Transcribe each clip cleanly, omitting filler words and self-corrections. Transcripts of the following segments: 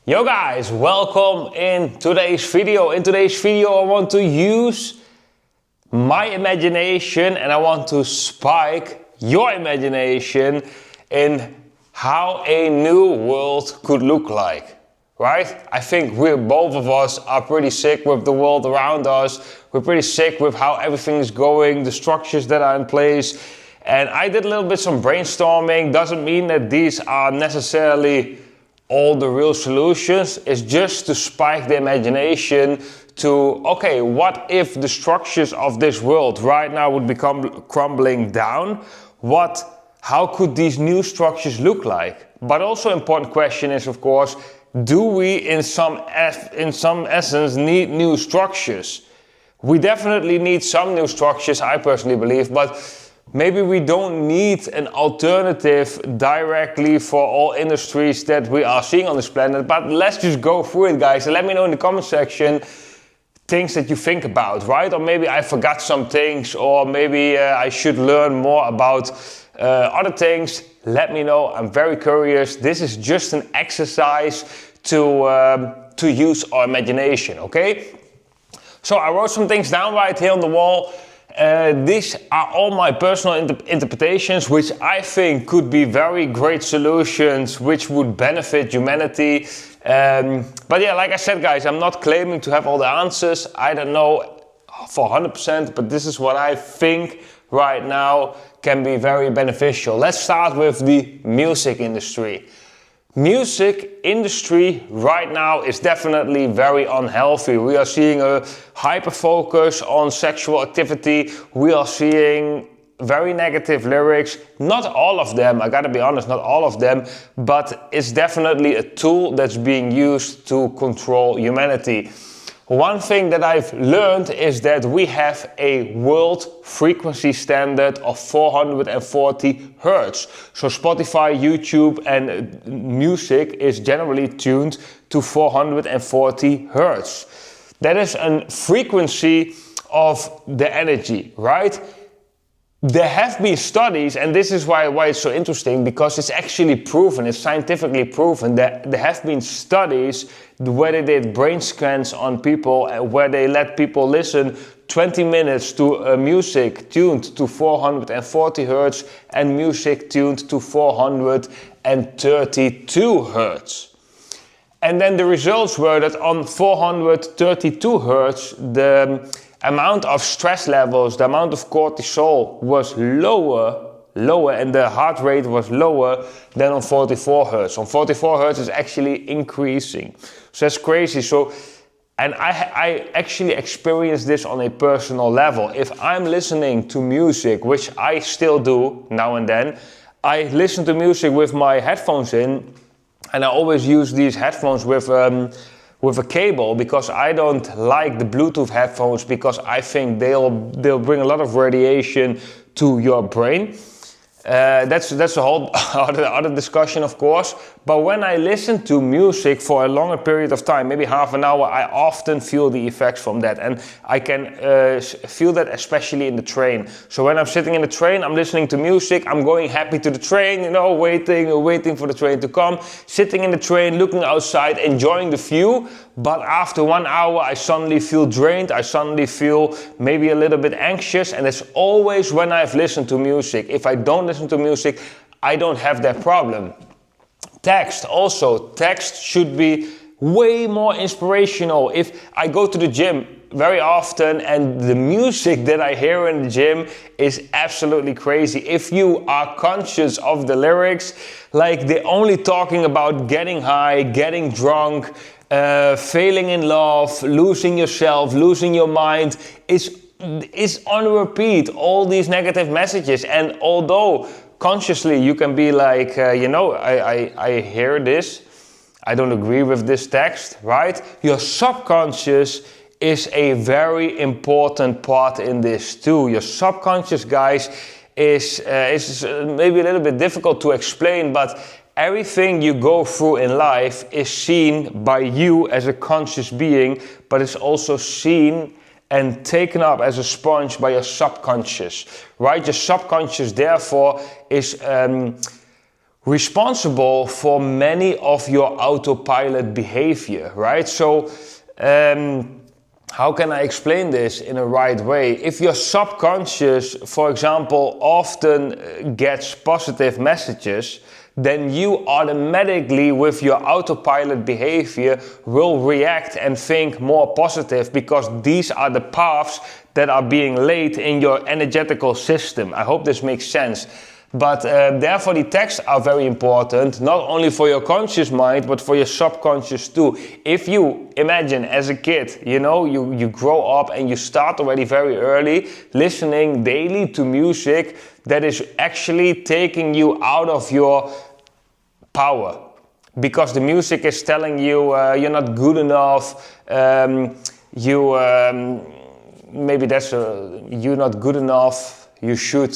Yo guys, welcome in today's video. In today's video I want to use my imagination and I want to spike your imagination in how a new world could look like, right? I think both of us are pretty sick with the world around us. We're pretty sick with how everything is going, the structures that are in place. And I did a little bit some brainstorming. Doesn't mean that these are necessarily all the real solutions. It's just to spike the imagination to, okay, what if the structures of this world right now would become crumbling down? How could these new structures look like? But also important question is, of course, do we in some essence need new structures? We definitely need some new structures, I personally believe, but maybe we don't need an alternative directly for all industries that we are seeing on this planet. But let's just go through it, guys, and let me know in the comment section things that you think about, right? Or maybe I forgot some things, or maybe I should learn more about other things. Let me know. I'm very curious. This is just an exercise to use our imagination, okay? So I wrote some things down right here on the wall. These are all my personal interpretations, which I think could be very great solutions which would benefit humanity. But yeah, like I said, guys, I'm not claiming to have all the answers. I don't know for 100%, but this is what I think right now can be very beneficial. Let's start with the music industry. Music industry right now is definitely very unhealthy. We are seeing a hyper focus on sexual activity. We are seeing very negative lyrics. Not all of them, I gotta be honest, not all of them, but it's definitely a tool that's being used to control humanity. One thing that I've learned is that we have a world frequency standard of 440 Hertz. So Spotify, YouTube and music is generally tuned to 440 Hertz. That is a frequency of the energy, right? There have been studies, and this is why it's so interesting, because it's actually proven, it's scientifically proven that there have been studies where they did brain scans on people, where they let people listen 20 minutes to music tuned to 440 Hertz and music tuned to 432 Hertz. And then the results were that on 432 Hertz, the amount of stress levels, the amount of cortisol was lower and the heart rate was lower than on 44 Hertz. On 44 Hertz is actually increasing. So that's crazy. So, and I actually experienced this on a personal level. If I'm listening to music, which I still do now and then, I listen to music with my headphones in, and I always use these headphones with a cable, because I don't like the Bluetooth headphones, because I think they'll bring a lot of radiation to your brain. That's a whole other discussion, of course. But when I listen to music for a longer period of time, maybe half an hour, I often feel the effects from that. And I can feel that especially in the train. So when I'm sitting in the train, I'm listening to music, I'm going happy to the train, you know, waiting for the train to come, sitting in the train, looking outside, enjoying the view. But after 1 hour, I suddenly feel drained, I suddenly feel maybe a little bit anxious, and it's always when I've listened to music. If I don't listen to music, I don't have that problem. Text should be way more inspirational. If I go to the gym very often and the music that I hear in the gym is absolutely crazy. If you are conscious of the lyrics, like they're only talking about getting high, getting drunk, failing in love, losing yourself, losing your mind, is on repeat, all these negative messages. And although consciously you can be like, I hear this, I don't agree with this text, right? Your subconscious is a very important part in this too. Your subconscious, guys, is maybe a little bit difficult to explain, but everything you go through in life is seen by you as a conscious being, but it's also seen and taken up as a sponge by your subconscious, right? Your subconscious, therefore, is responsible for many of your autopilot behavior, right? So how can I explain this in a right way? If your subconscious, for example, often gets positive messages, then you automatically, with your autopilot behavior, will react and think more positive, because these are the paths that are being laid in your energetical system. I hope this makes sense. But therefore the texts are very important, not only for your conscious mind, but for your subconscious too. If you imagine as a kid, you know, you grow up and you start already very early listening daily to music that is actually taking you out of your power. Because the music is telling you you're not good enough, you're not good enough, you should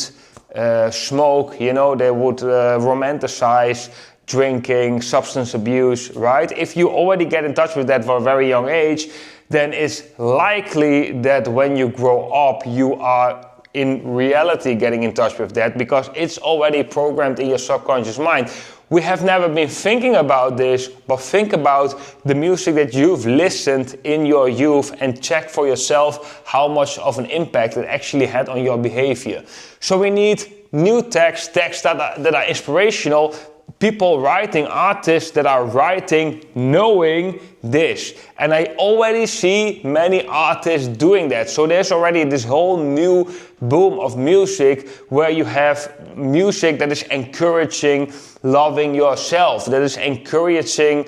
smoke, you know, they would romanticize drinking, substance abuse, right? If you already get in touch with that for a very young age, then it's likely that when you grow up, you are in reality getting in touch with that, because it's already programmed in your subconscious mind. We have never been thinking about this, but think about the music that you've listened in your youth and check for yourself how much of an impact it actually had on your behavior. So we need new texts that are inspirational, people writing, artists that are writing knowing this. And I already see many artists doing that. So there's already this whole new boom of music where you have music that is encouraging loving yourself, that is encouraging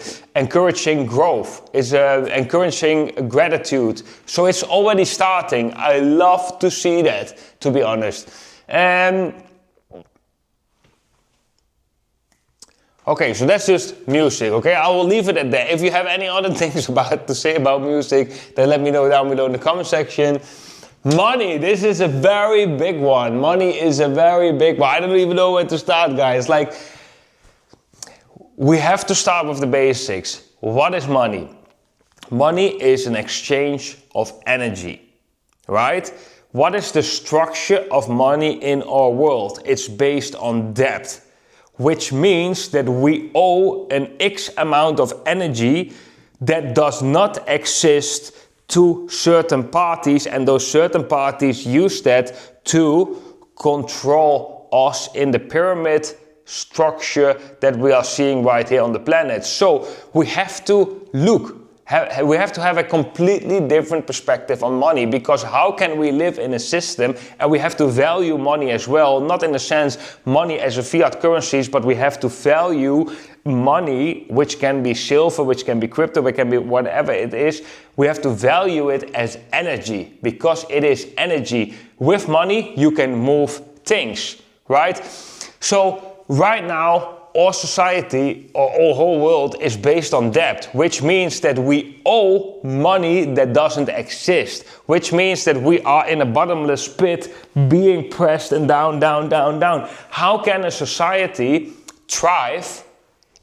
growth, is encouraging gratitude. So it's already starting. I love to see that, to be honest. Okay, so that's just music, okay? I will leave it at that. If you have any other things to say about music, then let me know down below in the comment section. Money, this is a very big one. Money is a very big one. I don't even know where to start, guys. Like, we have to start with the basics. What is money? Money is an exchange of energy, right? What is the structure of money in our world? It's based on debt, which means that we owe an X amount of energy that does not exist to certain parties, and those certain parties use that to control us in the pyramid structure that we are seeing right here on the planet. So we have to we have to have a completely different perspective on money, because how can we live in a system, and we have to value money as well, not in the sense money as a fiat currencies, but we have to value money, which can be silver, which can be crypto, it can be whatever it is. We have to value it as energy, because it is energy. With money you can move things, right? So right now our society, or our whole world, is based on debt, which means that we owe money that doesn't exist, which means that we are in a bottomless pit being pressed and down, down, down, down. How can a society thrive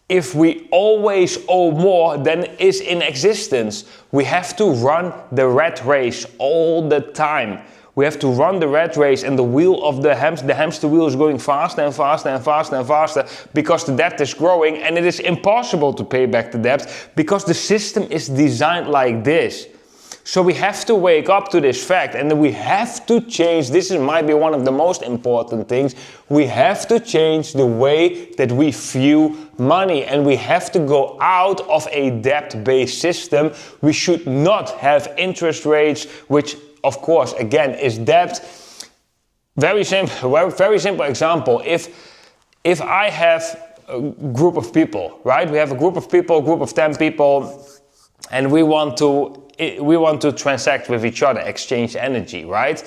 if we always owe more than is in existence? We have to run the rat race all the time. We have to run the rat race, and the wheel of the hamster wheel is going faster and faster and faster and faster, because the debt is growing and it is impossible to pay back the debt because the system is designed like this. So we have to wake up to this fact, and then we have to change. This might be one of the most important things. We have to change the way that we view money, and we have to go out of a debt-based system. We should not have interest rates, which of course, again, is debt. Very simple example. If I have a group of people, right? We have a group of people, a group of 10 people, and we want to transact with each other, exchange energy, right?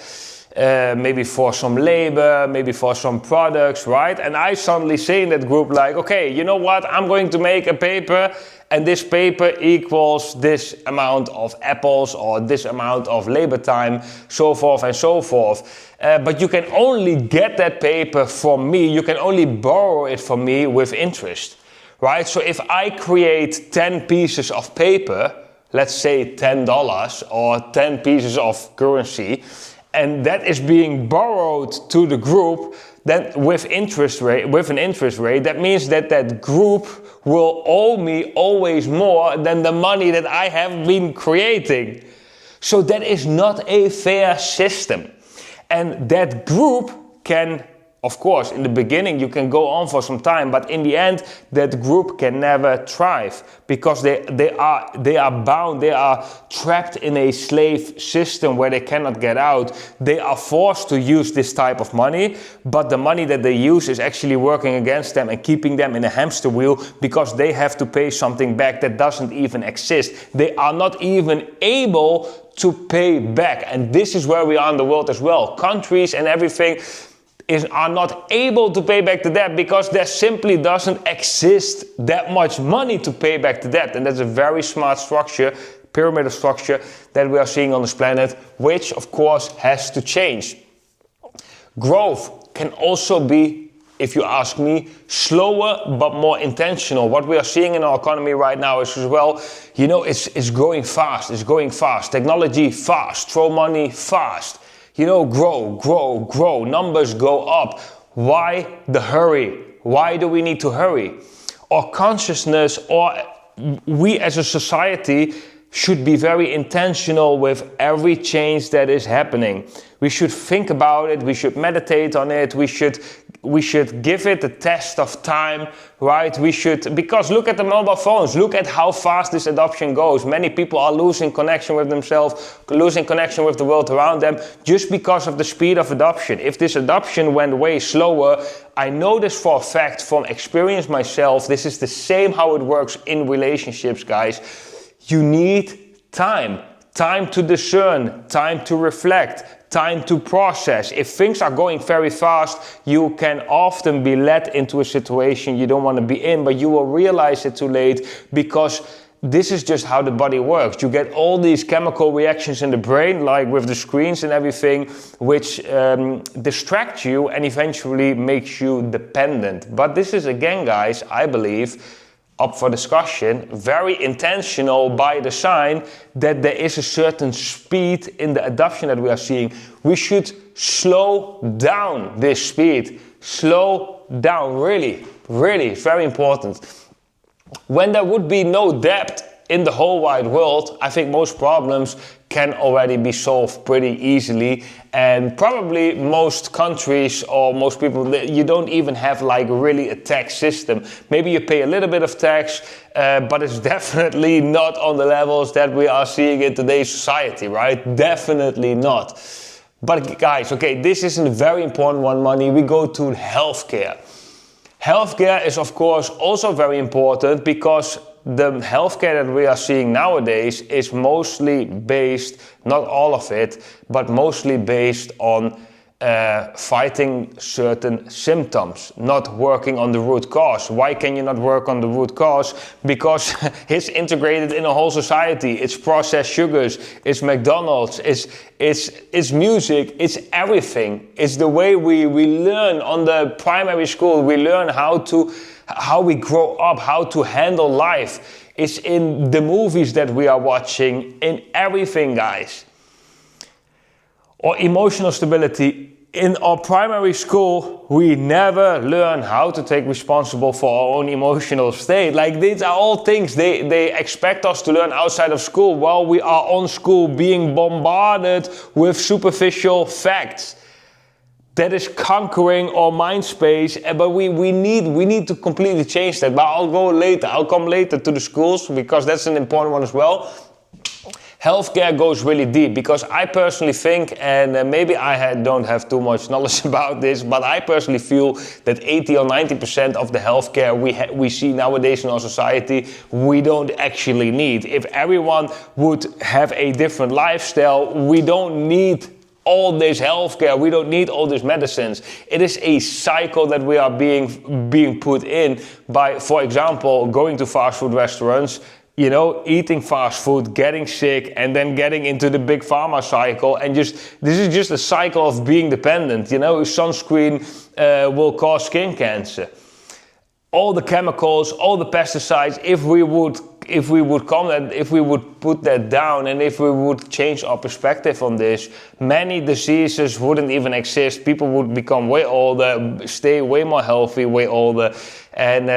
Maybe for some labor, maybe for some products, right? And I suddenly say in that group, like, okay, you know what? I'm going to make a paper, and this paper equals this amount of apples or this amount of labor time, so forth and so forth. But you can only get that paper from me, you can only borrow it from me with interest, right? So if I create 10 pieces of paper, let's say $10 or 10 pieces of currency, and that is being borrowed to the group, then with an interest rate, that means that group will owe me always more than the money that I have been creating. So that is not a fair system. And that group can, of course, in the beginning you can go on for some time, but in the end that group can never thrive because they are bound, they are trapped in a slave system where they cannot get out. They are forced to use this type of money, but the money that they use is actually working against them and keeping them in a hamster wheel because they have to pay something back that doesn't even exist. They are not even able to pay back. And this is where we are in the world as well. Countries and everything are not able to pay back the debt because there simply doesn't exist that much money to pay back the debt. And that's a very smart structure, pyramid structure that we are seeing on this planet, which of course has to change. Growth can also be, if you ask me, slower but more intentional. What we are seeing in our economy right now is as well, it's growing fast. It's going fast. Technology fast. Throw money fast. Grow. Numbers go up. Why the hurry? Why do we need to hurry? Our consciousness, or we as a society, should be very intentional with every change that is happening. We should think about it, we should meditate on it, we should give it a test of time, right? Because look at the mobile phones, look at how fast this adoption goes. Many people are losing connection with themselves, losing connection with the world around them, just because of the speed of adoption. If this adoption went way slower, I know this for a fact from experience myself, this is the same how it works in relationships, guys. You need time to discern, time to reflect, time to process. If things are going very fast, you can often be led into a situation you don't want to be in, but you will realize it too late because this is just how the body works. You get all these chemical reactions in the brain, like with the screens and everything, which distract you and eventually makes you dependent. But this is, again, guys, I believe, up for discussion, very intentional by design, that there is a certain speed in the adoption that we are seeing. We should slow down this speed. Slow down, really, it's very important. When there would be no debt in the whole wide world, I think most problems can already be solved pretty easily, and probably most countries or most people, you don't even have like really a tax system. Maybe you pay a little bit of tax, but it's definitely not on the levels that we are seeing in today's society, right? Definitely not. But guys, okay, this is a very important one, money. We go to healthcare. Healthcare is of course also very important because the healthcare that we are seeing nowadays is mostly based, not all of it, but mostly based on fighting certain symptoms, not working on the root cause. Why can you not work on the root cause? Because it's integrated in a whole society. It's processed sugars, it's McDonald's, it's music, it's everything. It's the way we learn on the primary school. We learn how we grow up, how to handle life. It's in the movies that we are watching, in everything, guys. Or emotional stability. In our primary school, we never learn how to take responsible for our own emotional state. Like, these are all things they expect us to learn outside of school while we are on school being bombarded with superficial facts. That is conquering our mind space, but we need to completely change that. But I'll come later to the schools because that's an important one as well. Healthcare goes really deep because I personally think, and maybe I don't have too much knowledge about this, but I personally feel that 80 or 90% of the healthcare we see nowadays in our society, we don't actually need. If everyone would have a different lifestyle, we don't need all this healthcare, we don't need all these medicines. It is a cycle that we are being put in by, for example, going to fast food restaurants, eating fast food, getting sick, and then getting into the big pharma cycle. And this is just a cycle of being dependent. Sunscreen will cause skin cancer. All the chemicals, all the pesticides, if we would if we would put that down, and if we would change our perspective on this, many diseases wouldn't even exist. People would become way older, stay way more healthy, way older, and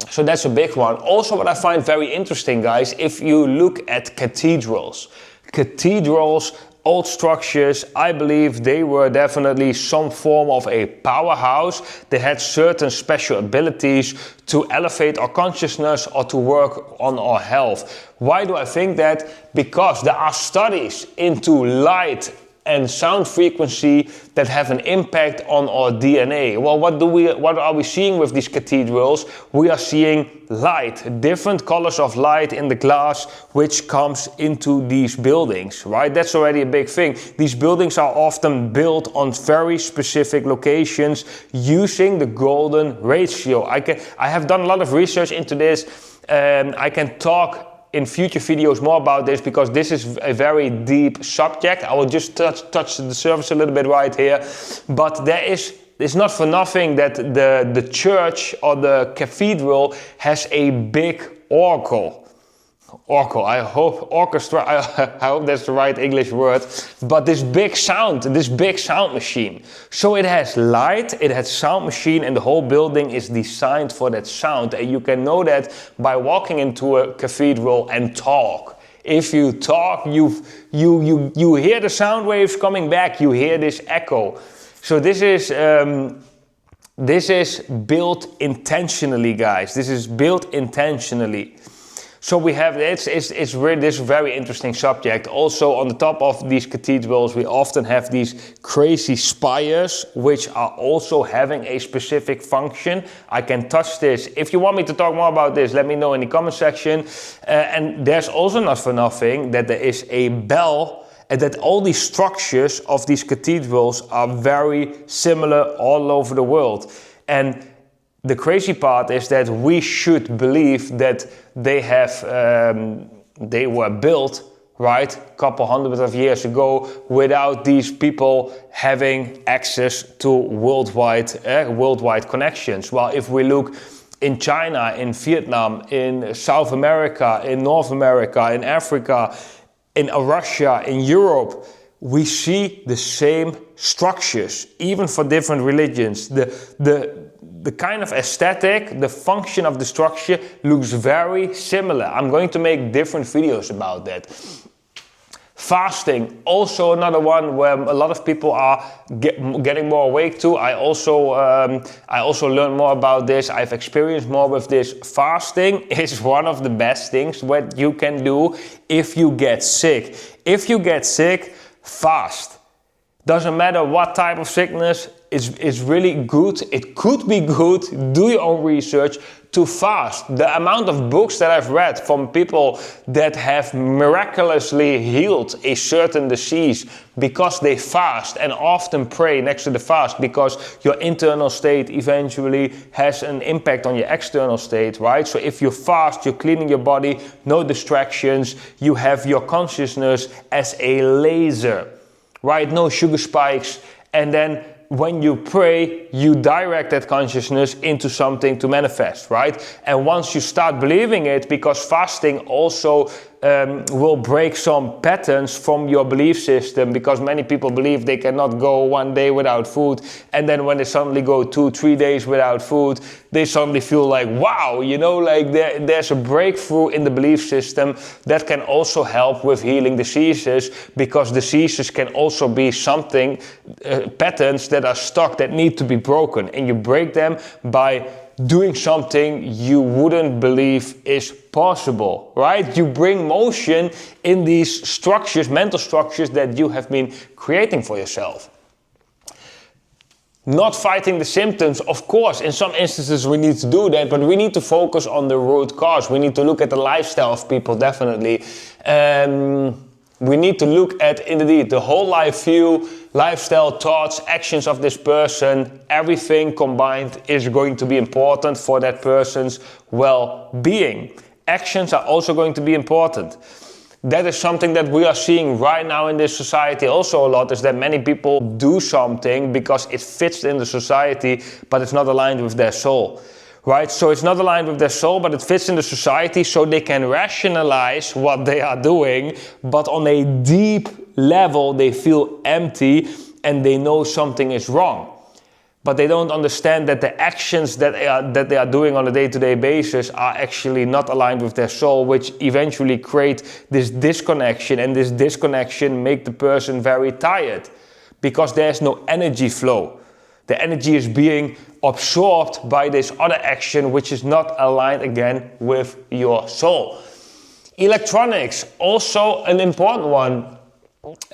so that's a big one. Also, what I find very interesting, guys, if you look at cathedrals, old structures, I believe they were definitely some form of a powerhouse. They had certain special abilities to elevate our consciousness or to work on our health. Why do I think that? Because there are studies into light and sound frequency that have an impact on our DNA. Well, what are we seeing with these cathedrals? We are seeing light, different colors of light in the glass which comes into these buildings, right? That's already a big thing. These buildings are often built on very specific locations using the golden ratio. I have done a lot of research into this, and I can talk in future videos more about this, because this is a very deep subject. I will just touch the surface a little bit right here. But it's not for nothing that the church or the cathedral has a big oracle. I hope orchestra, I hope that's the right English word, but this big sound machine. So it has light, it has sound machine, and the whole building is designed for that sound. And you can know that by walking into a cathedral and talk. If you talk, you hear the sound waves coming back, you hear this echo. So this is built intentionally, guys. This is built intentionally. So we have, this is a very interesting subject. Also, on the top of these cathedrals, we often have these crazy spires, which are also having a specific function. I can touch this. If you want me to talk more about this, let me know in the comment section. And there's also not for nothing that there is a bell, and that all these structures of these cathedrals are very similar all over the world. And the crazy part is that we should believe that they were built, right, a couple hundred of years ago, without these people having access to worldwide connections. Well, if we look in China, in Vietnam, in South America, in North America, in Africa, in Russia, in Europe, we see the same structures, even for different religions. The kind of aesthetic, the function of the structure looks very similar. I'm going to make different videos about that. Fasting, also another one where a lot of people are getting more awake to. I also learned more about this. I've experienced more with this. Fasting is one of the best things what you can do if you get sick. If you get sick, fast. Doesn't matter what type of sickness, it's really good. It could be good, do your own research, to fast. The amount of books that I've read from people that have miraculously healed a certain disease because they fast, and often pray next to the fast, because your internal state eventually has an impact on your external state, right? So if you fast, you're cleaning your body, no distractions, you have your consciousness as a laser, right? No sugar spikes. And then when you pray, you direct that consciousness into something to manifest, right? And once you start believing it, because fasting also will break some patterns from your belief system, because many people believe they cannot go 1 day without food, and then when they suddenly go 2-3 days without food, they suddenly feel like, wow, you know, like there's a breakthrough in the belief system that can also help with healing diseases, because diseases can also be something, patterns that are stuck that need to be broken, and you break them by doing something you wouldn't believe is possible, right? You bring motion in these structures, mental structures that you have been creating for yourself. Not fighting the symptoms, of course, in some instances we need to do that, but we need to focus on the root cause. We need to look at the lifestyle of people, definitely. We need to look at, indeed, the whole life view, lifestyle, thoughts, actions of this person. Everything combined is going to be important for that person's well-being. Actions are also going to be important. That is something that we are seeing right now in this society also a lot, is that many people do something because it fits in the society, but it's not aligned with their soul. right? So it's not aligned with their soul, but it fits in the society, so they can rationalize what they are doing, but on a deep level they feel empty and they know something is wrong. But they don't understand that the actions that they are doing on a day-to-day basis are actually not aligned with their soul, which eventually create this disconnection, and this disconnection make the person very tired because there's no energy flow. The energy is being absorbed by this other action, which is not aligned again with your soul. Electronics, also an important one.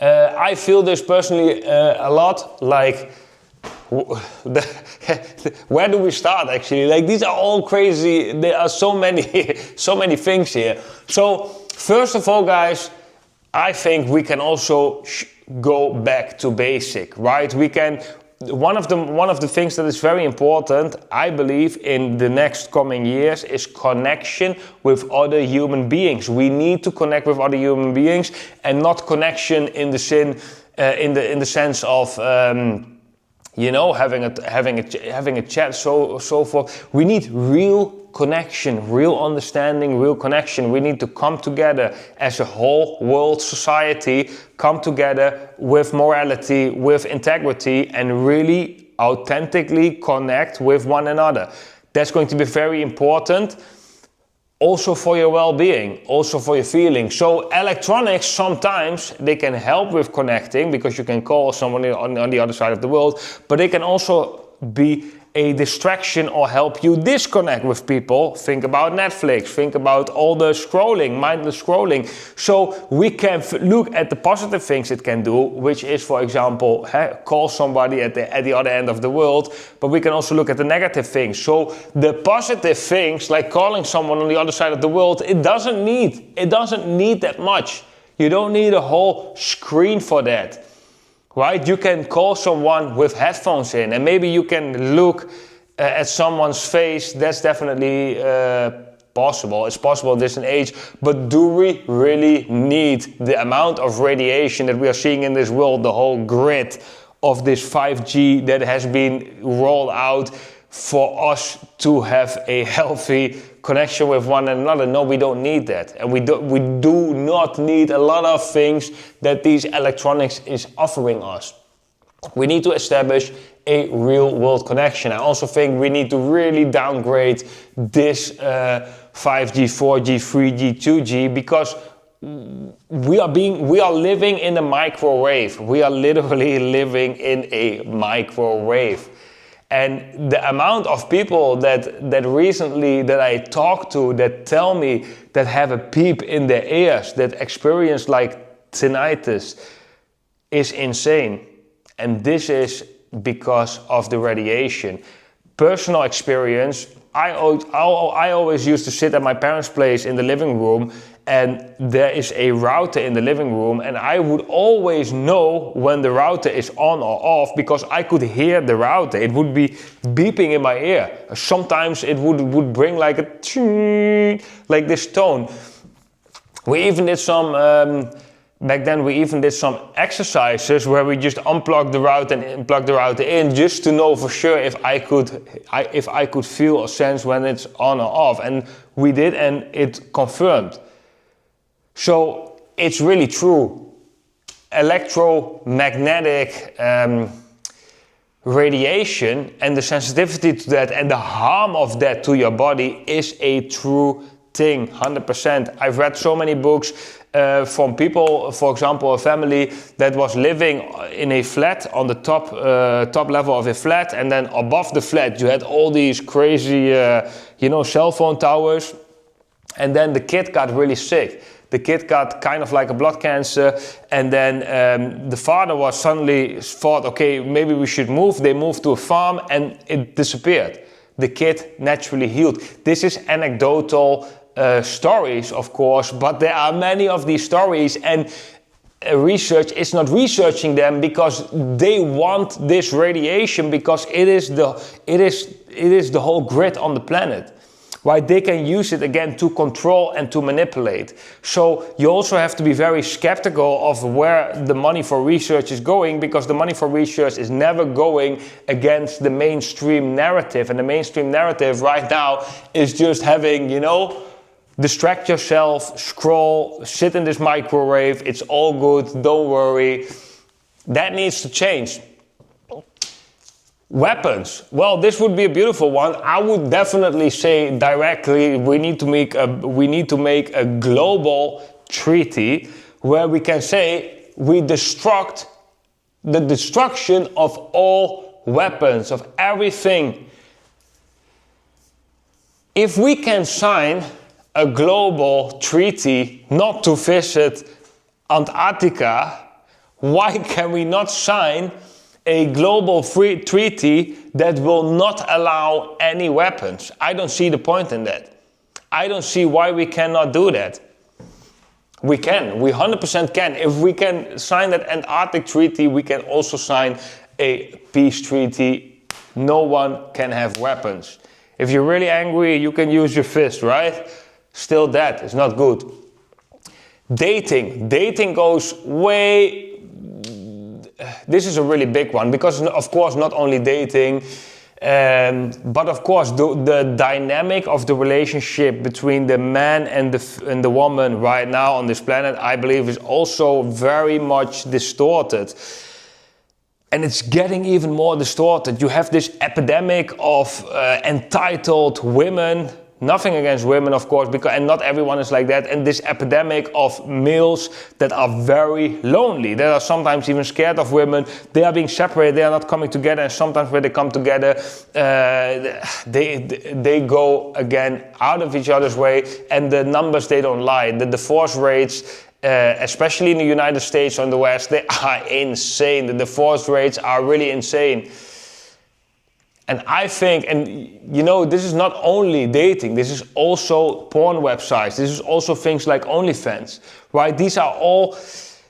I feel this personally a lot, like, where do we start actually? Like, these are all crazy. There are so many things here. So first of all, guys, I think we can also go back to basic, right? We can. One of the things that is very important, I believe, in the next coming years is connection with other human beings. We need to connect with other human beings, and not connection in the sense of having a chat, so forth. We need real connection, real understanding, real connection. We need to come together as a whole world society, come together with morality, with integrity, and really authentically connect with one another. That's going to be very important. Also for your well-being, also for your feelings. So electronics, sometimes they can help with connecting because you can call someone on the other side of the world, but they can also be a distraction or help you disconnect with people. Think about Netflix, think about all the scrolling, mindless scrolling. So we can look at the positive things it can do, which is, for example, call somebody at the other end of the world, but we can also look at the negative things. So the positive things, like calling someone on the other side of the world, it doesn't need that much. You don't need a whole screen for that. Right? You can call someone with headphones in, and maybe you can look at someone's face. That's definitely possible. It's possible in this age. But do we really need the amount of radiation that we are seeing in this world, the whole grid of this 5G that has been rolled out for us to have a healthy connection with one another? No, we don't need that. And we do not need a lot of things that these electronics is offering us. We need to establish a real world connection. I also think we need to really downgrade this 5G, 4G, 3G, 2G, because we are living in a microwave. We are literally living in a microwave. And the amount of people that recently that I talked to that tell me that have a peep in their ears, that experience like tinnitus, is insane. And this is because of the radiation. Personal experience, I always used to sit at my parents' place in the living room, and there is a router in the living room, and I would always know when the router is on or off because I could hear the router. It would be beeping in my ear. Sometimes it would bring like a like this tone. We even did some back then. We even did some exercises where we just unplugged the router and plugged the router in, just to know for sure if I could feel or sense when it's on or off. And we did, and it confirmed. So it's really true. Electromagnetic radiation and the sensitivity to that and the harm of that to your body is a true thing, 100%. I've read so many books from people, for example, a family that was living in a flat on the top level of a flat, and then above the flat you had all these crazy, cell phone towers, and then the kid got really sick. The kid got kind of like a blood cancer, and then the father was suddenly thought, okay, maybe we should move. They moved to a farm and it disappeared. The kid naturally healed. This is anecdotal stories, of course, but there are many of these stories, and research is not researching them because they want this radiation, because it is the whole grid on the planet. right? They can use it again to control and to manipulate. So you also have to be very skeptical of where the money for research is going, because the money for research is never going against the mainstream narrative. And the mainstream narrative right now is just having, you know, distract yourself, scroll, sit in this microwave, it's all good, don't worry. That needs to change. Weapons. Well, this would be a beautiful one. I would definitely say directly we need to make a global treaty where we can say we destruct the destruction of all weapons, of everything. If we can sign a global treaty not to visit Antarctica, why can we not sign a global free treaty that will not allow any weapons? I don't see the point in that. I don't see why we cannot do that. We can. We 100% can. If we can sign that Antarctic treaty, we can also sign a peace treaty. No one can have weapons. If you're really angry, you can use your fist, right? Still that is not good. Dating. Dating goes way... This is a really big one, because of course not only dating, but of course the dynamic of the relationship between the man and the woman right now on this planet, I believe, is also very much distorted. And it's getting even more distorted. You have this epidemic of entitled women. Nothing against women, of course, and not everyone is like that. And this epidemic of males that are very lonely, that are sometimes even scared of women. They are being separated, they are not coming together, and sometimes when they come together, they go again out of each other's way, and the numbers, they don't lie. The divorce rates, especially in the United States or in the West, they are insane. The divorce rates are really insane. And I think, and you know, this is not only dating, this is also porn websites, this is also things like OnlyFans, right? These are all,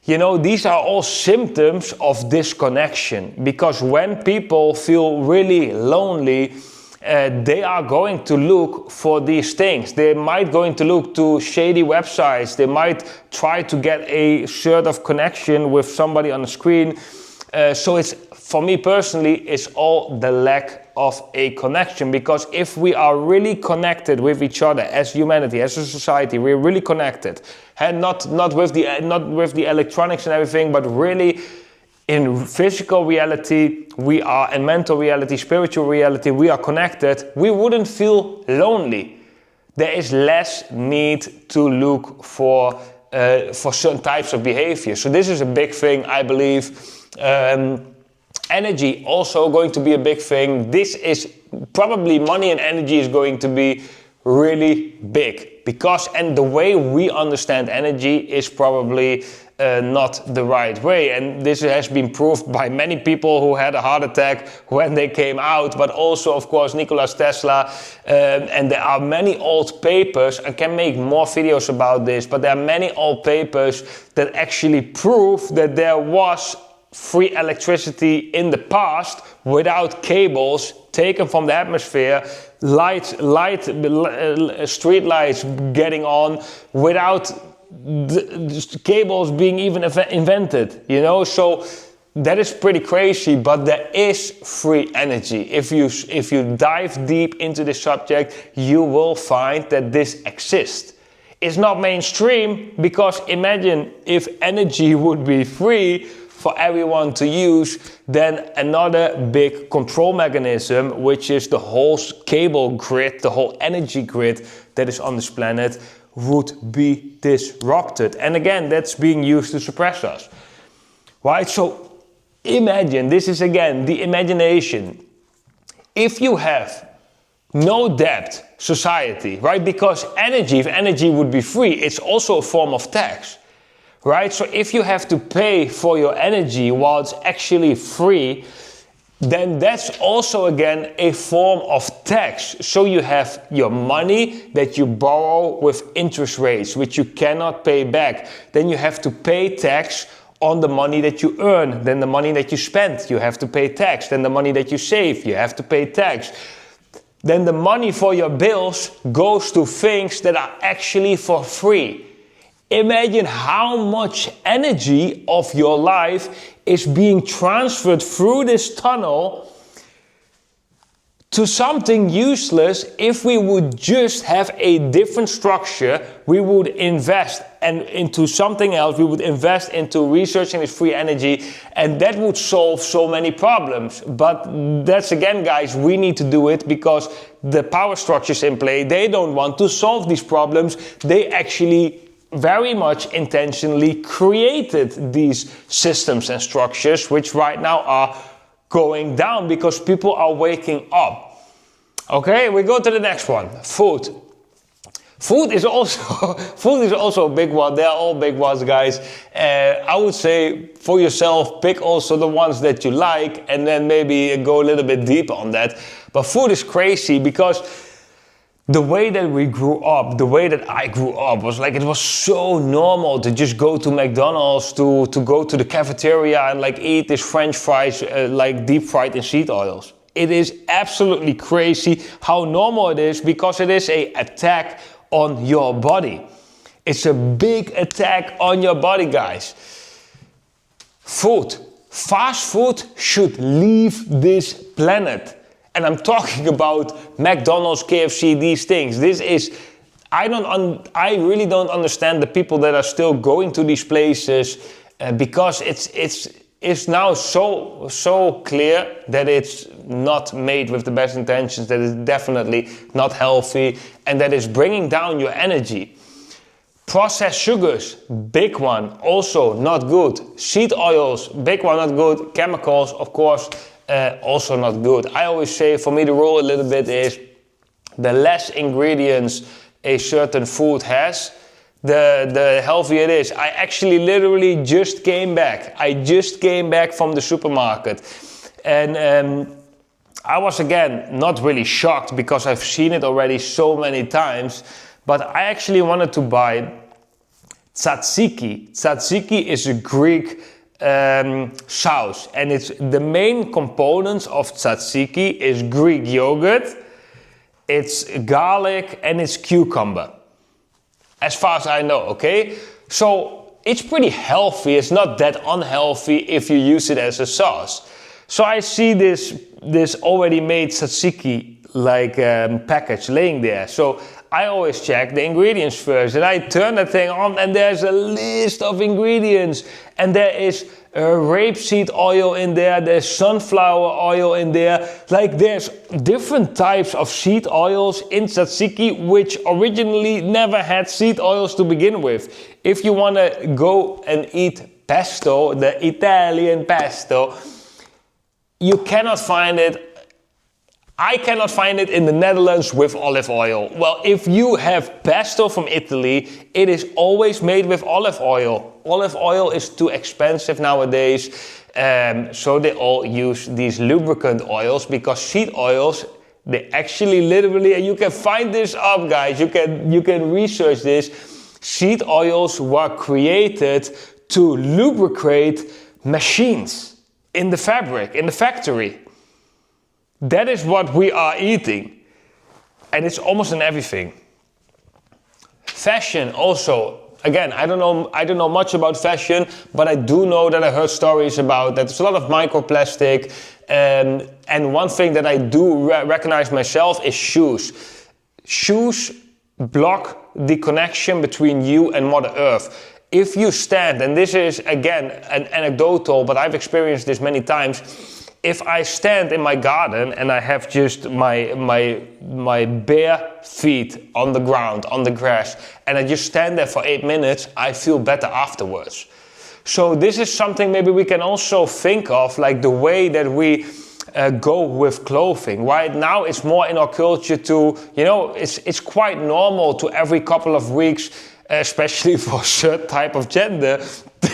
you know, these are all symptoms of disconnection, because when people feel really lonely, they are going to look for these things. They might going to look to shady websites, they might try to get a sort of connection with somebody on the screen. So it's, for me personally, it's all the lack of a connection, because if we are really connected with each other as humanity, as a society, we're really connected, and not with the electronics and everything, but really in physical reality, we are, in mental reality, spiritual reality, we are connected, we wouldn't feel lonely. There is less need to look for certain types of behavior. So this is a big thing, I believe. Energy also going to be a big thing. This is probably, money and energy is going to be really big, because, and the way we understand energy is probably not the right way. And this has been proved by many people who had a heart attack when they came out, but also, of course, Nikola Tesla. And there are many old papers, I can make more videos about this, but there are many old papers that actually prove that there was free electricity in the past without cables taken from the atmosphere, street lights getting on without the cables being even invented, you know. So that is pretty crazy, but there is free energy. If you dive deep into this subject, you will find that this exists. It's not mainstream, because imagine if energy would be free for everyone to use, then another big control mechanism, which is the whole cable grid, the whole energy grid that is on this planet, would be disrupted. And again, that's being used to suppress us, right? So imagine, this is again the imagination. If you have no debt society, right? Because energy, if energy would be free, it's also a form of tax. Right? So if you have to pay for your energy while it's actually free, then that's also again a form of tax. So you have your money that you borrow with interest rates, which you cannot pay back. Then you have to pay tax on the money that you earn. Then the money that you spend, you have to pay tax. Then the money that you save, you have to pay tax. then the money for your bills goes to things that are actually for free. Imagine how much energy of your life is being transferred through this tunnel to something useless. If we would just have a different structure, we would invest into something else. We would invest into researching this free energy, and that would solve so many problems. But that's again, guys, we need to do it because the power structures in play, they don't want to solve these problems. They actually very much intentionally created these systems and structures, which right now are going down because people are waking up. Okay, we go to the next one. Food. Food is also a big one. They are all big ones, guys. I would say for yourself, pick also the ones that you like and then maybe go a little bit deeper on that. But food is crazy because the way that we grew up, the way that I grew up was like, it was so normal to just go to McDonald's, to go to the cafeteria and like eat this French fries like deep fried in seed oils. It is absolutely crazy how normal it is because it is an attack on your body. It's a big attack on your body, guys. Food. Fast food should leave this planet. And I'm talking about McDonald's, KFC, these things. This is, I really don't understand the people that are still going to these places because it's now so clear that it's not made with the best intentions, that it's definitely not healthy, and that it's bringing down your energy. Processed sugars, big one, also not good. Seed oils, big one, not good. Chemicals, of course, also not good. I always say, for me, the rule a little bit is the less ingredients a certain food has, the healthier it is. I actually literally just came back. I just came back from the supermarket. And I was, again, not really shocked because I've seen it already so many times. But I actually wanted to buy tzatziki. Tzatziki is a Greek sauce, and it's the main components of tzatziki is Greek yogurt, it's garlic, and it's cucumber, as far as I know. Okay, so it's pretty healthy. It's not that unhealthy if you use it as a sauce. So I see this already made tzatziki like package laying there. So I always check the ingredients first, and I turn that thing on and there's a list of ingredients, and there is rapeseed oil in there, there's sunflower oil in there, like there's different types of seed oils in tzatziki which originally never had seed oils to begin with. If you want to go and eat pesto, the Italian pesto, you cannot find it. I cannot find it in the Netherlands with olive oil. Well, if you have pesto from Italy, it is always made with olive oil. Olive oil is too expensive nowadays, so they all use these lubricant oils because seed oils, they actually literally, and you can find this up, guys, you can research this, seed oils were created to lubricate machines in the fabric, in the factory. That is what we are eating. And it's almost in everything. Fashion also. Again, I don't know much about fashion, but I do know that I heard stories about that there's a lot of microplastic. And one thing that I do recognize myself is shoes. Shoes block the connection between you and Mother Earth. If you stand, and this is again an anecdotal, but I've experienced this many times. If I stand in my garden and I have just my bare feet on the ground, on the grass, and I just stand there for 8 minutes, I feel better afterwards. So this is something maybe we can also think of, like the way that we go with clothing. Right now it's more in our culture to, it's quite normal to every couple of weeks, especially for a certain type of gender,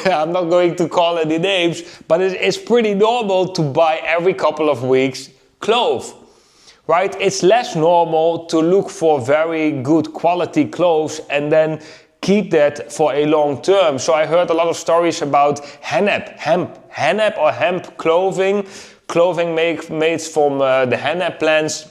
I'm not going to call any names, but it's pretty normal to buy every couple of weeks clothes, right? It's less normal to look for very good quality clothes and then keep that for a long term. So I heard a lot of stories about hennep clothing made from the hennep plants.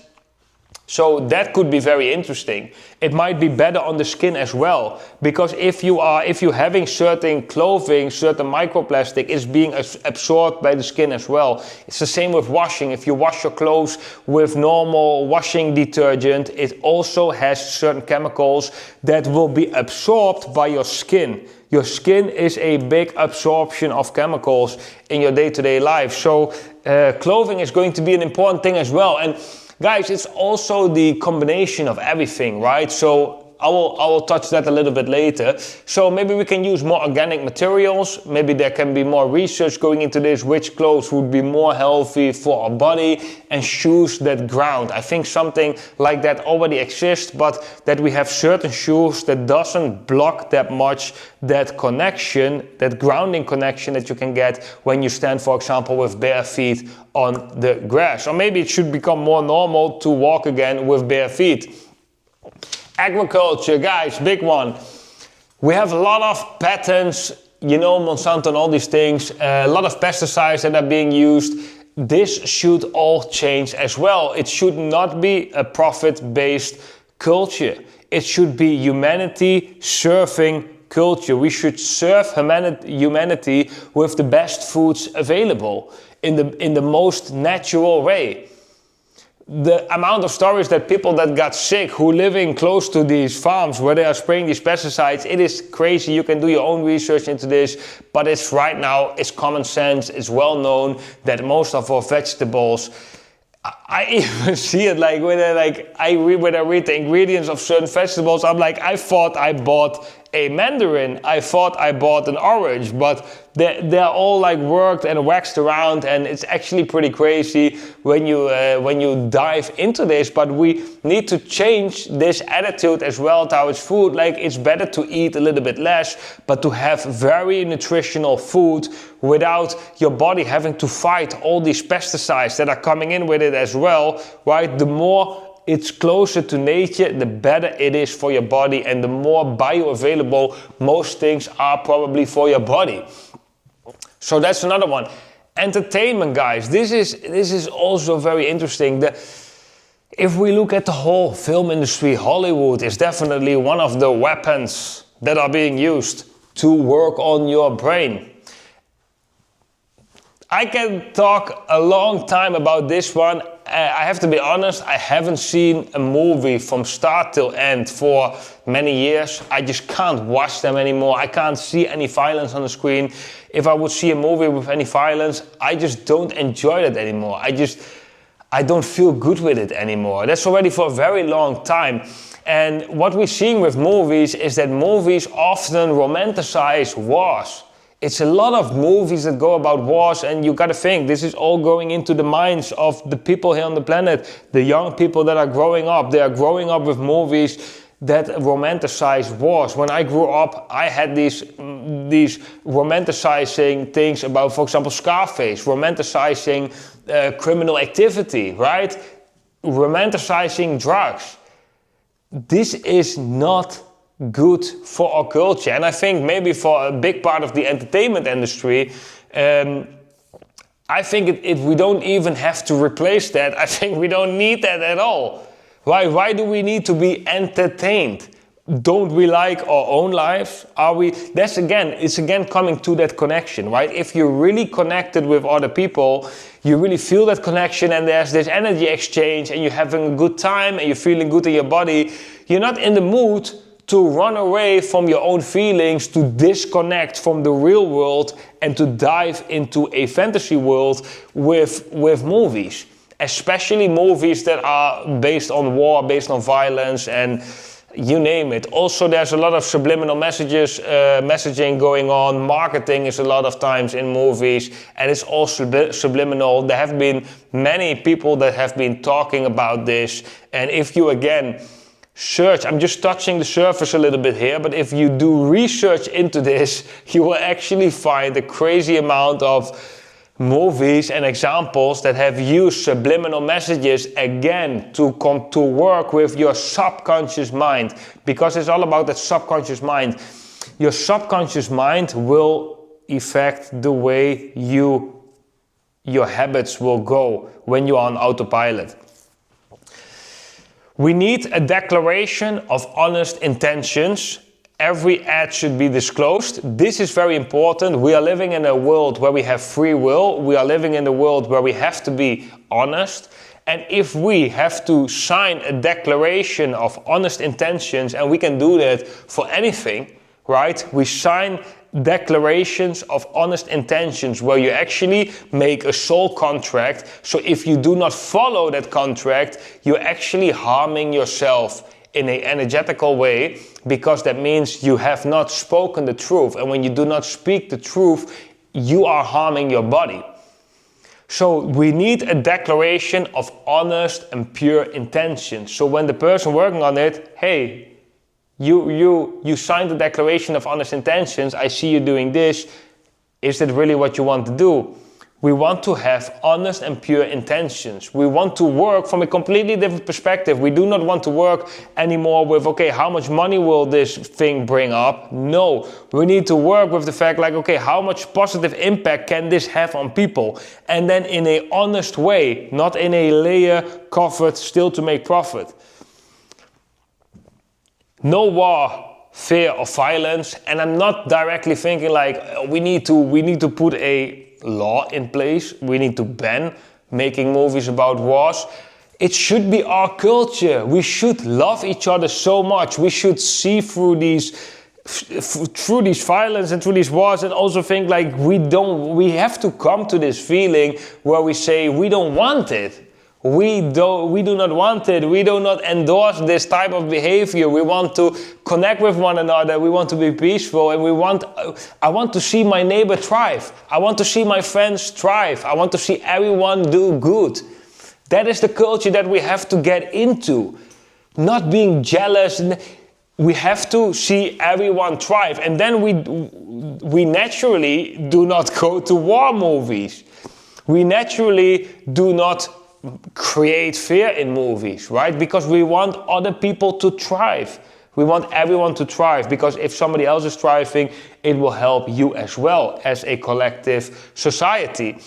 So that could be very interesting. It might be better on the skin as well, because if you're having certain clothing, certain microplastic is being absorbed by the skin as well. It's the same with washing. If you wash your clothes with normal washing detergent, it also has certain chemicals that will be absorbed by your skin. Your skin is a big absorption of chemicals in your day-to-day life. So clothing is going to be an important thing as well. And guys, it's also the combination of everything, right? So I will touch that a little bit later. So maybe we can use more organic materials. Maybe there can be more research going into this, which clothes would be more healthy for our body, and shoes that ground. I think something like that already exists, but that we have certain shoes that doesn't block that much that connection, that grounding connection that you can get when you stand, for example, with bare feet on the grass. Or maybe it should become more normal to walk again with bare feet. Agriculture, guys, big one. We have a lot of patents, you know, Monsanto and all these things, a lot of pesticides that are being used. This should all change as well. It should not be a profit-based culture. It should be humanity serving culture. We should serve humanity with the best foods available in the most natural way. The amount of stories that people that got sick who living close to these farms where they are spraying these pesticides, it is crazy. You can do your own research into this, but it's right now, it's common sense. It's well known that most of our vegetables, I even see it like when I read the ingredients of certain vegetables, I'm like, I thought I bought a mandarin, I thought I bought an orange, but they're all like worked and waxed around, and it's actually pretty crazy when you dive into this. But we need to change this attitude as well towards food. Like, it's better to eat a little bit less, but to have very nutritional food without your body having to fight all these pesticides that are coming in with it as well, right? The more it's closer to nature, the better it is for your body, and the more bioavailable most things are probably for your body. So that's another one. Entertainment, guys. This is also very interesting. If we look at the whole film industry, Hollywood is definitely one of the weapons that are being used to work on your brain. I can talk a long time about this one. I have to be honest, I haven't seen a movie from start till end for many years. I just can't watch them anymore. I can't see any violence on the screen. If I would see a movie with any violence, I just don't enjoy it anymore. I don't feel good with it anymore. That's already for a very long time. And what we're seeing with movies is that movies often romanticize wars. It's a lot of movies that go about wars, and you gotta think, this is all going into the minds of the people here on the planet, the young people that are growing up. They are growing up with movies that romanticize wars. When I grew up, I had these romanticizing things about, for example, Scarface, romanticizing criminal activity, right? Romanticizing drugs. This is not good for our culture, and I think maybe for a big part of the entertainment industry, I think we don't even have to replace that. I think we don't need that at all. Why do we need to be entertained? Don't we like our own lives? It's again coming to that connection, right? If you're really connected with other people, you really feel that connection, and there's this energy exchange, and you're having a good time, and you're feeling good in your body. You're not in the mood to run away from your own feelings, to disconnect from the real world, and to dive into a fantasy world with movies. Especially movies that are based on war, based on violence, and you name it. Also, there's a lot of subliminal messaging going on. Marketing is a lot of times in movies, and it's all subliminal. There have been many people that have been talking about this, and if you again search, I'm just touching the surface a little bit here, but if you do research into this, you will actually find a crazy amount of movies and examples that have used subliminal messages again to work with your subconscious mind, because it's all about that subconscious mind. Your subconscious mind will affect the way your habits will go when you are on autopilot. We need a declaration of honest intentions. Every ad should be disclosed. This is very important. We are living in a world where we have free will. We are living in a world where we have to be honest. And if we have to sign a declaration of honest intentions, and we can do that for anything, right? We sign declarations of honest intentions where you actually make a soul contract. So if you do not follow that contract, you're actually harming yourself in an energetical way, because that means you have not spoken the truth. And when you do not speak the truth, you are harming your body. So we need a declaration of honest and pure intentions. So when the person working on it, hey, you signed the declaration of honest intentions, I see you doing this, is that really what you want to do? We want to have honest and pure intentions. We want to work from a completely different perspective. We do not want to work anymore with, okay, how much money will this thing bring up? No, we need to work with the fact like, okay, how much positive impact can this have on people? And then in an honest way, not in a layer covered still to make profit. No war, fear or violence. And I'm not directly thinking like we need to put a law in place. We need to ban making movies about wars. It should be our culture. We should love each other so much. We should see through these violence and through these wars, and also think like we have to come to this feeling where we say we don't want it. We do not want it. We do not endorse this type of behavior. We want to connect with one another. We want to be peaceful, and I want to see my neighbor thrive. I want to see my friends thrive. I want to see everyone do good. That is the culture that we have to get into. Not being jealous. We have to see everyone thrive. And then we naturally do not go to war movies. We naturally do not create fear in movies, right? Because we want other people to thrive. We want everyone to thrive, because if somebody else is thriving, it will help you as well as a collective society.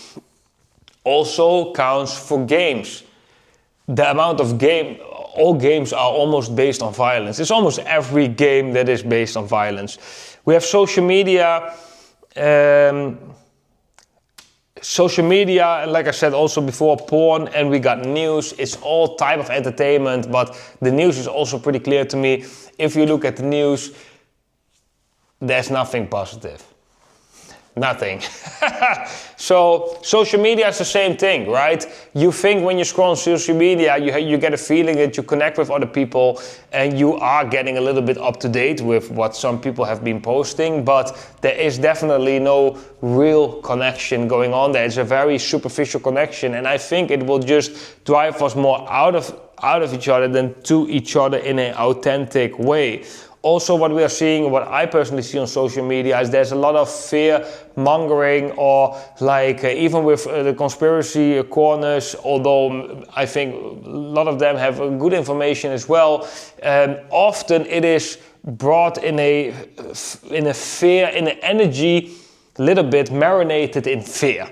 Also counts for games. The amount of all games are almost based on violence. It's almost every game that is based on violence. We have social media, and like I said also before, porn, and we got news. It's all type of entertainment, but the news is also pretty clear to me. If you look at the news, there's nothing positive. Nothing. So social media is the same thing, right? You think when you scroll on social media, you get a feeling that you connect with other people and you are getting a little bit up to date with what some people have been posting, but there is definitely no real connection going on there. It's a very superficial connection, and I think it will just drive us more out of each other than to each other in an authentic way. Also, what we are seeing, what I personally see on social media, is there's a lot of fear mongering, or like even with the conspiracy corners, although I think a lot of them have good information as well. Often it is brought in a fear, in an energy, little bit marinated in fear.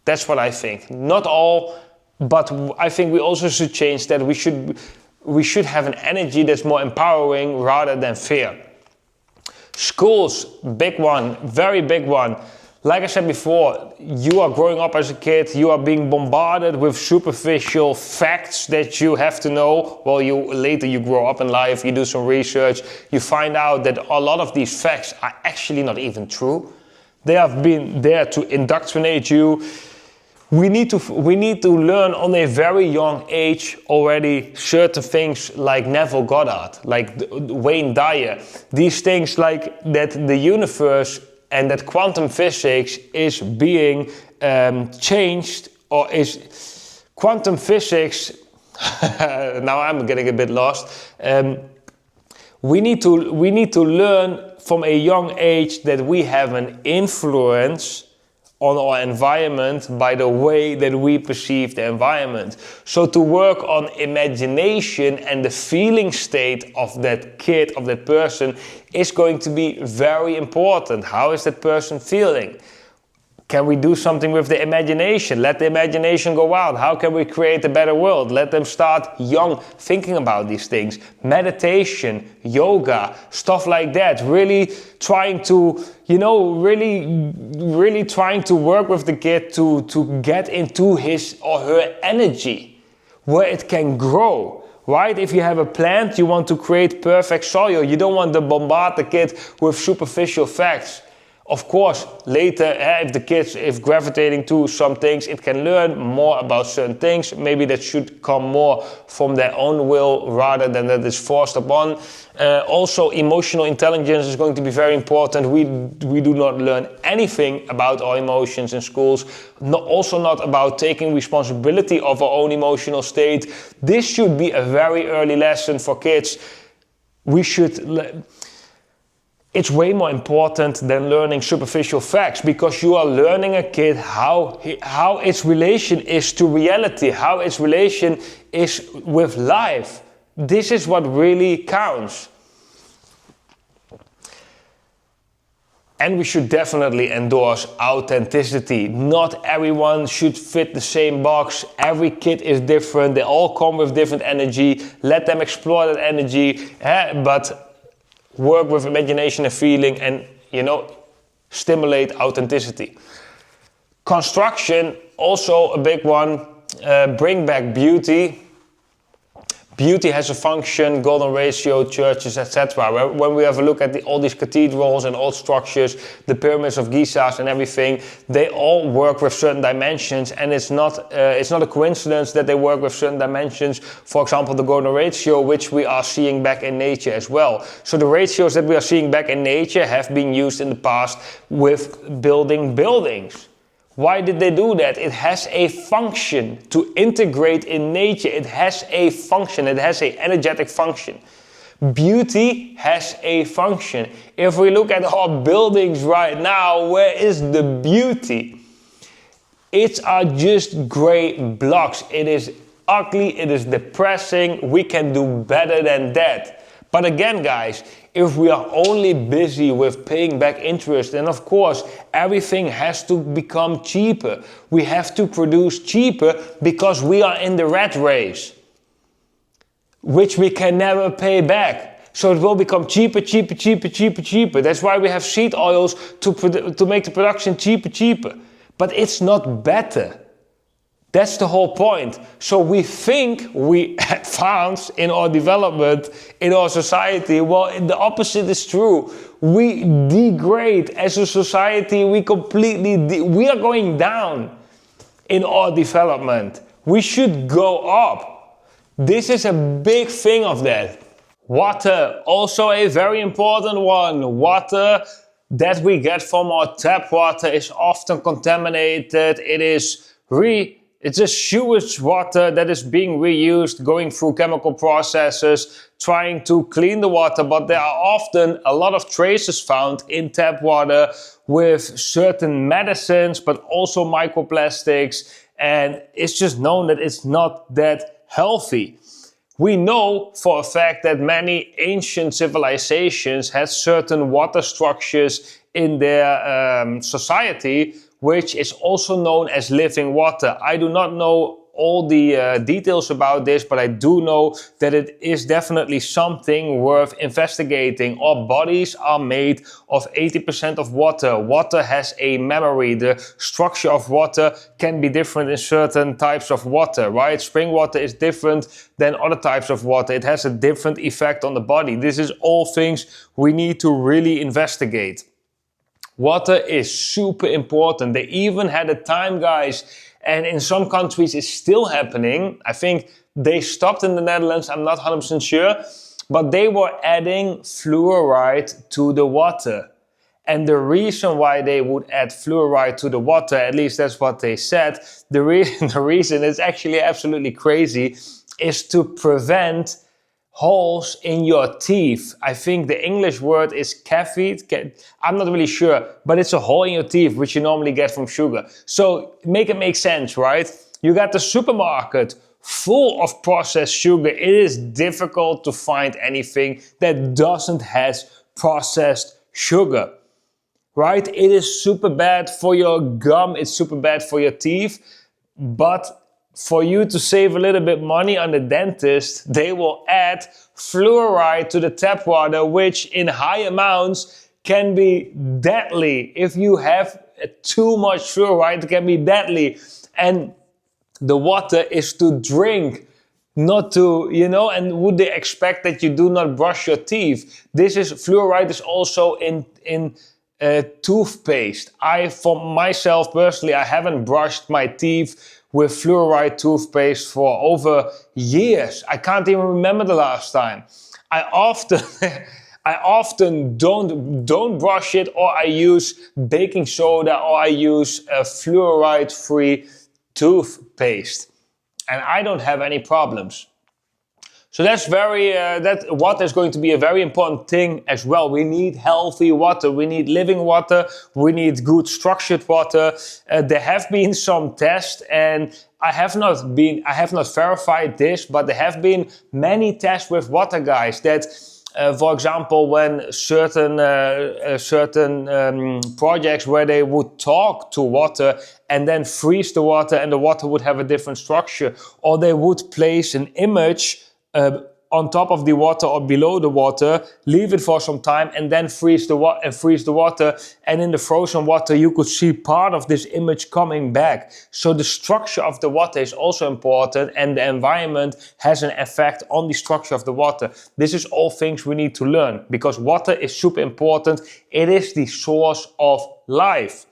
That's what I think. Not all, but I think we also should change that. We should have an energy that's more empowering rather than fear. Schools, big one, very big one. Like I said before, you are growing up as a kid, you are being bombarded with superficial facts that you have to know. Well, later you grow up in life, you do some research, you find out that a lot of these facts are actually not even true. They have been there to indoctrinate you. We need to learn on a very young age already certain things like Neville Goddard, like Wayne Dyer. These things like that the universe and that quantum physics is being changed, or is quantum physics, now I'm getting a bit lost. We need to learn from a young age that we have an influence on our environment by the way that we perceive the environment. So to work on imagination and the feeling state of that kid, of that person, is going to be very important. How is that person feeling? Can we do something with the imagination? Let the imagination go out. How can we create a better world? Let them start young thinking about these things. Meditation, yoga, stuff like that. Really trying to, really trying to work with the kid to get into his or her energy, where it can grow. Right? If you have a plant, you want to create perfect soil. You don't want to bombard the kid with superficial facts. Of course, later, if the kids is gravitating to some things, it can learn more about certain things. Maybe that should come more from their own will rather than that is forced upon. Also, emotional intelligence is going to be very important. We do not learn anything about our emotions in schools. Also not about taking responsibility of our own emotional state. This should be a very early lesson for kids. It's way more important than learning superficial facts, because you are learning a kid how its relation is to reality, how its relation is with life. This is what really counts. And we should definitely endorse authenticity. Not everyone should fit the same box. Every kid is different. They all come with different energy. Let them explore that energy, but work with imagination and feeling, and stimulate authenticity. Construction, also a big one. Bring back beauty. Beauty has a function, golden ratio, churches, etc. When we have a look at all these cathedrals and old structures, the pyramids of Giza and everything, they all work with certain dimensions, and it's not a coincidence that they work with certain dimensions. For example, the golden ratio, which we are seeing back in nature as well. So the ratios that we are seeing back in nature have been used in the past with building buildings. Why did they do that? It has a function to integrate in nature. It has a function. It has an energetic function. Beauty has a function. If we look at our buildings right now, where is the beauty? It are just gray blocks. It is ugly. It is depressing. We can do better than that. But again, guys, if we are only busy with paying back interest, then of course everything has to become cheaper. We have to produce cheaper because we are in the rat race, which we can never pay back. So it will become cheaper. That's why we have seed oils to make the production cheaper. But it's not better. That's the whole point. So we think we advance in our development, in our society. Well, the opposite is true. We degrade as a society. We are going down in our development. We should go up. This is a big thing of that. Water, also a very important one. Water that we get from our tap water is often contaminated. It's a sewage water that is being reused, going through chemical processes, trying to clean the water, but there are often a lot of traces found in tap water with certain medicines, but also microplastics, and it's just known that it's not that healthy. We know for a fact that many ancient civilizations had certain water structures in their society, which is also known as living water. I do not know all the details about this, but I do know that it is definitely something worth investigating. Our bodies are made of 80% of water. Water has a memory. The structure of water can be different in certain types of water, right? Spring water is different than other types of water. It has a different effect on the body. This is all things we need to really investigate. Water is super important. They even had a time, guys, and in some countries it's still happening. I think they stopped in the Netherlands, I'm not 100% sure, but they were adding fluoride to the water. And the reason why they would add fluoride to the water, at least that's what they said, the reason is actually absolutely crazy, is to prevent holes in your teeth. I think the English word is cavities. I'm not really sure, but it's a hole in your teeth, which you normally get from sugar. So make it make sense, right? You got the supermarket full of processed sugar. It is difficult to find anything that doesn't have processed sugar. right? It is super bad for your gum, it's super bad for your teeth, but for you to save a little bit money on the dentist, they will add fluoride to the tap water, which in high amounts can be deadly. If you have too much fluoride, it can be deadly. And the water is to drink, not to, and would they expect that you do not brush your teeth? Fluoride is also in toothpaste. For myself personally, I haven't brushed my teeth with fluoride toothpaste for over years. I can't even remember the last time. I often don't brush it, or I use baking soda, or I use fluoride-free toothpaste, and I don't have any problems. So that's that water is going to be a very important thing as well. We need healthy water, we need living water, we need good structured water. There have been some tests, and I have not verified this, but there have been many tests with water, guys, that for example, when certain projects where they would talk to water and then freeze the water, and the water would have a different structure, or they would place an image on top of the water or below the water, leave it for some time, and then freeze the water. And in the frozen water, you could see part of this image coming back. So the structure of the water is also important, and the environment has an effect on the structure of the water. This is all things we need to learn, because water is super important. It is the source of life.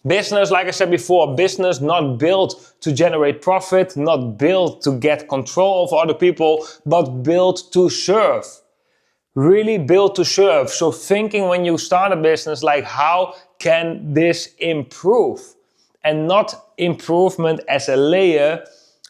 Business, like I said before, business not built to generate profit, not built to get control of other people, but built to serve. Really built to serve. So thinking when you start a business, like, how can this improve? And not improvement as a layer,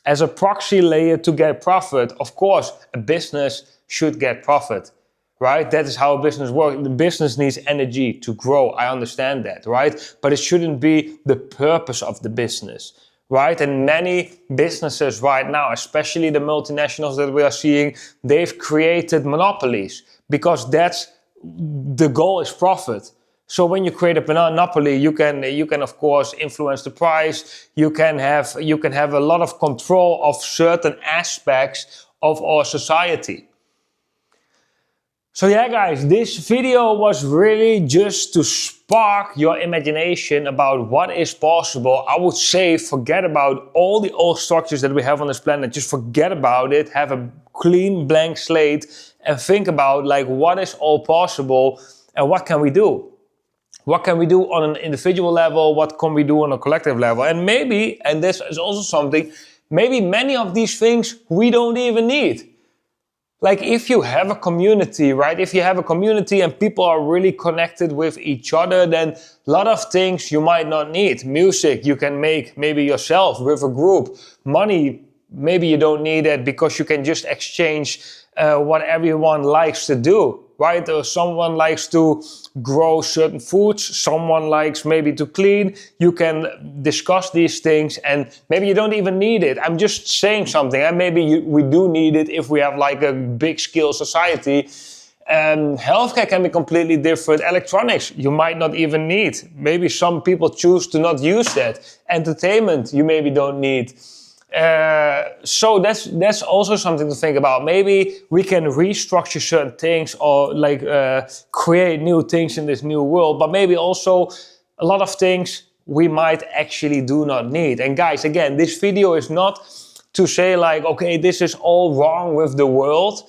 as a proxy layer to get profit. Of course, a business should get profit. Right? That is how a business works. The business needs energy to grow. I understand that, right? But it shouldn't be the purpose of the business, right? And many businesses right now, especially the multinationals that we are seeing, they've created monopolies, because the goal is profit. So when you create a monopoly, you can of course influence the price. You can have a lot of control of certain aspects of our society. So yeah, guys, this video was really just to spark your imagination about what is possible. I would say forget about all the old structures that we have on this planet. Just forget about it. Have a clean blank slate and think about, like, what is all possible and what can we do? What can we do on an individual level? What can we do on a collective level? And maybe, and this is also something, maybe many of these things we don't even need. Like, if you have a community, right? If you have a community and people are really connected with each other, then a lot of things you might not need. Music you can make maybe yourself with a group. Money, maybe you don't need it, because you can just exchange what everyone likes to do, right? Or someone likes to grow certain foods, someone likes maybe to clean. You can discuss these things, and maybe you don't even need it. I'm just saying something, and maybe we do need it if we have like a big scale society. Healthcare can be completely different. Electronics you might not even need. Maybe some people choose to not use that. Entertainment you maybe don't need. So that's also something to think about. Maybe we can restructure certain things, or like create new things in this new world, but maybe also a lot of things we might actually do not need. And guys, again, this video is not to say like, okay, this is all wrong with the world.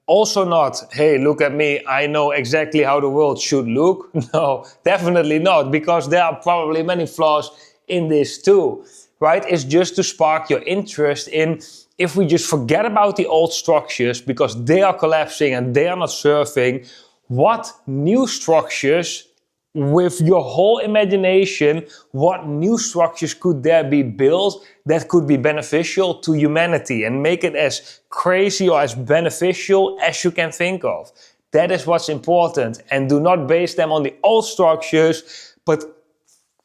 Also not, hey, look at me, I know exactly how the world should look. No, definitely not, because there are probably many flaws in this too. Right? It's just to spark your interest in, if we just forget about the old structures because they are collapsing and they are not serving, what new structures, with your whole imagination, what new structures could there be built that could be beneficial to humanity and make it as crazy or as beneficial as you can think of? That is what's important. And do not base them on the old structures, but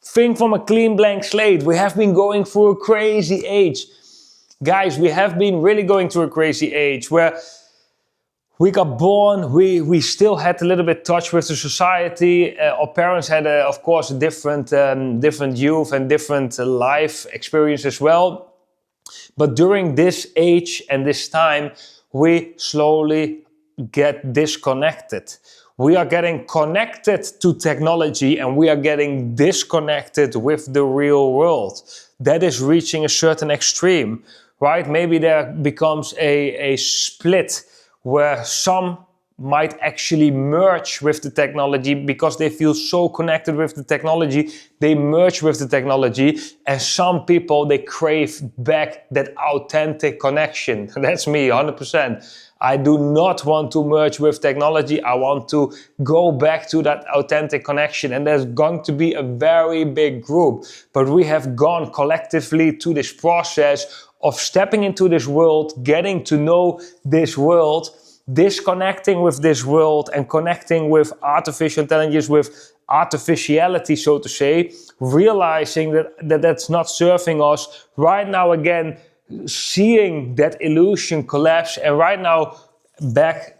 think from a clean blank slate. We have been going through a crazy age. Guys, we have been really going through a crazy age where we got born, we still had a little bit touch with the society. Our parents had, of course, a different youth and different life experience as well. But during this age and this time, we slowly get disconnected. We are getting connected to technology and we are getting disconnected with the real world. That is reaching a certain extreme, right? Maybe there becomes a split where some might actually merge with the technology because they feel so connected with the technology, they merge with the technology, and some people, they crave back that authentic connection. That's me, 100%. I do not want to merge with technology. I want to go back to that authentic connection, and there's going to be a very big group. But we have gone collectively to this process of stepping into this world, getting to know this world, disconnecting with this world and connecting with artificial intelligence, with artificiality, so to say, realizing that that's not serving us. Right now, again, seeing that illusion collapse, and right now back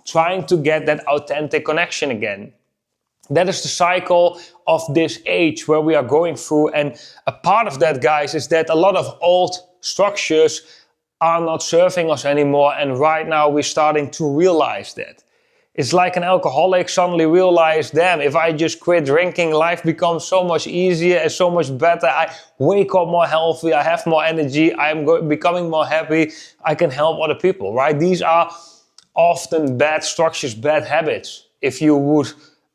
trying to get that authentic connection again. That is the cycle of this age where we are going through, and a part of that, guys, is that a lot of old structures are not serving us anymore, and right now we're starting to realize that. It's like an alcoholic suddenly realized, damn, if I just quit drinking, life becomes so much easier and so much better. I wake up more healthy, I have more energy, I'm becoming more happy, I can help other people, right? These are often bad structures, bad habits, if you would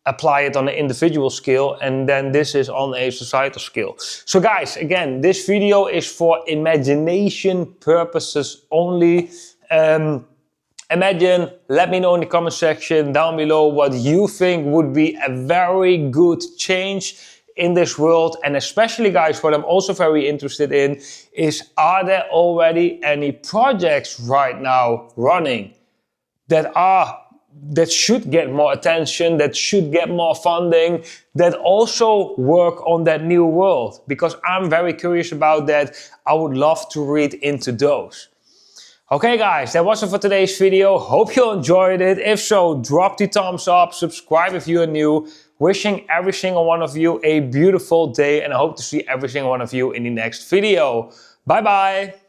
apply it on an individual scale, and then this is on a societal scale. So guys, again, this video is for imagination purposes only. Imagine, let me know in the comment section down below what you think would be a very good change in this world. And especially, guys, what I'm also very interested in is, are there already any projects right now running that should get more attention, that should get more funding, that also work on that new world? Because I'm very curious about that. I would love to read into those. Okay guys, that was it for today's video. Hope you enjoyed it. If so, drop the thumbs up, subscribe if you are new. Wishing every single one of you a beautiful day, and I hope to see every single one of you in the next video. Bye bye.